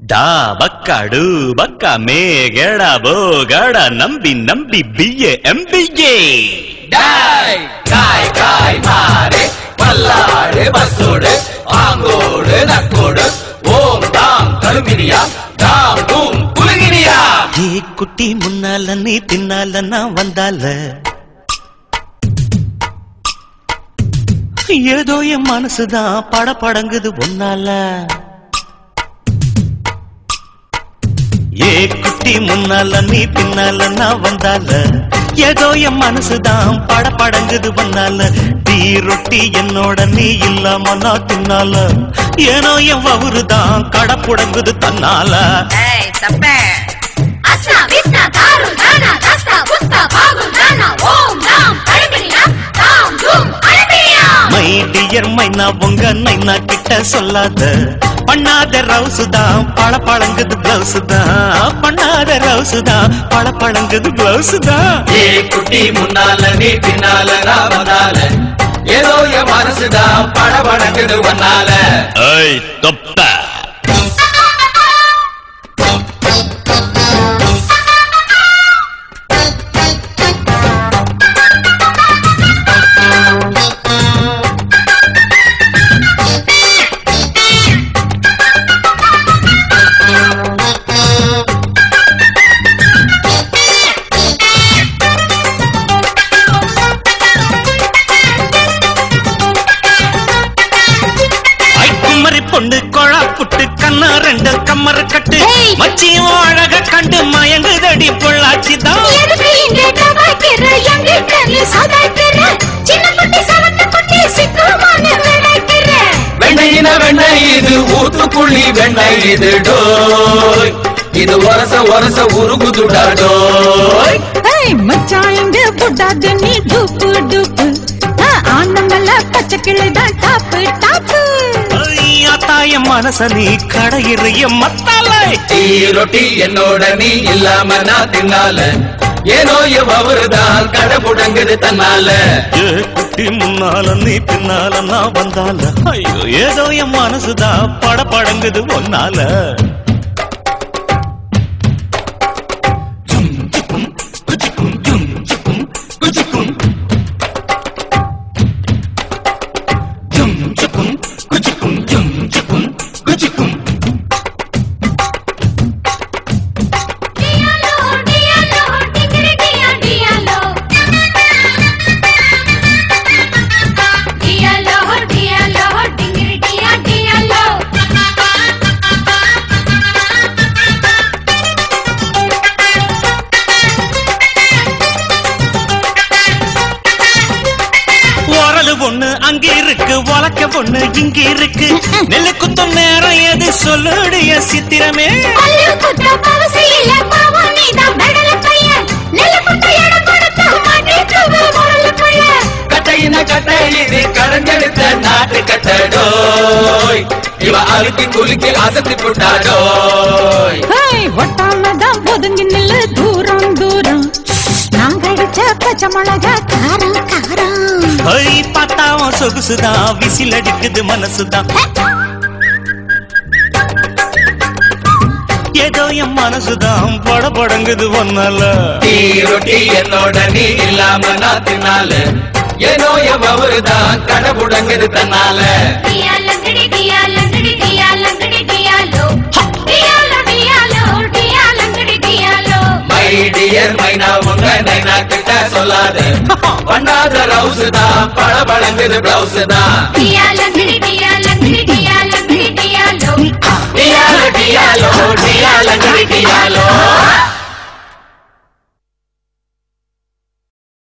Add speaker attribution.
Speaker 1: டா பக்காடு பக்கா மே கேடா போ காடா நம்பி நம்பி பிஏ எம்பிஏ
Speaker 2: டாய் காய் காய் மாரே பல்லாடு பஸ்ஸோடு ஆங்கோடு நக்கோடு ஓம் தாம் கருமினியா தாம் தூம் குலுங்கினியா
Speaker 1: ஏ குட்டி முன்னால நீ தின்னால நான் வந்தால ஏதோ என் மனசுதான் படபடங்குது ஒன்னால ஏ குட்டி முன்னால நீ பின்னால நான் வந்தால ஏதோ என் மனசுதான் படபடங்குது ஒன்னால டீ ரொட்டி என்னோட நீ இல்லாம நான் தின்னால ஏனோ என் வவுறுதான் கடப்புடங்குது தன்னால மை டியர் மைனா உங்க நைனா கிட்ட சொல்லாத பண்ணாத ரவுசுதான் பழ பழங்குது பிளவுஸ் தான் பண்ணாத ரவுசுதான் பழ பழங்குது பிளவுஸ் தான்
Speaker 2: ஏ குட்டி முன்னால நீ பின்னால நான் வந்தால ஏதோ என் மனசுதான் படபடங்குது ஒன்னால
Speaker 1: ஐய் தொப்ப பொண்ணு கொழா புட்டு கண்ணா ரெண்டு கம்மர கட்டு மச்சியும் அழக கண்டு மயங்குதடி பொள்ளாச்சிதான்
Speaker 2: வெண்ணையின வெண்ணெய் இது ஊத்துக்குள்ளி வெண்ணெய் இது டோய் இது ஒரச ஒரச உருகுதுடா டோய்
Speaker 3: மச்சாங்க புட்டாது நீ டூப்பு டூப்பு ஆனமல்ல பச்சை கிளைதான் டாப்பு டாப்பு
Speaker 1: தாய மனச நீ கடையிறைய மத்தாலை
Speaker 2: டீ ரொட்டி என்னோட நீ இல்லாம நான் தின்னால ஏனோ எவருதான் கடை முடங்குது தன்னால
Speaker 1: ஏ குட்டி முன்னால நீ பின்னால நான் வந்தால ஐயோ ஏதோ என் மனசுதான் படபடங்குது ஒன்னால பொண்ணு அங்க இருக்கு வழக்க பொண்ணு இங்க இருக்கு நெல்லு குத்தம் நேரம் எது சொல்லுடைய சித்திரமே
Speaker 2: கட்டையின கட்டை இது கடஞ்செடுத்த நாட்டு கட்டடோய் இவ அழுத்தி குலுக்கி அசத்தி போட்டாடோய்
Speaker 3: ஒட்டாமதான் ஒதுங்கி நில்லு தூரம் தூரம் நாங்க அடிச்ச பச்சை மிளகா காரம் காரம்
Speaker 1: பார்த்தாவும் சொகுசுதான் விசில் அடிக்குது மனசுதான் ஏதோ என் மனசுதான் படபடங்குது ஒன்னால
Speaker 2: டீ ரொட்டி என்னோட நீ இல்லாம நான் தின்னால ஏனோ எவருதான் கடை முடங்குது தன்னால மை டியர் மைனா உங்க நைனா கிட்ட சொல்லாத பண்ணாத ரவுஸ் தான் பழபழங்குது பிளவுஸ் தான் டியாலோ டியாலங்கடி டியாலோ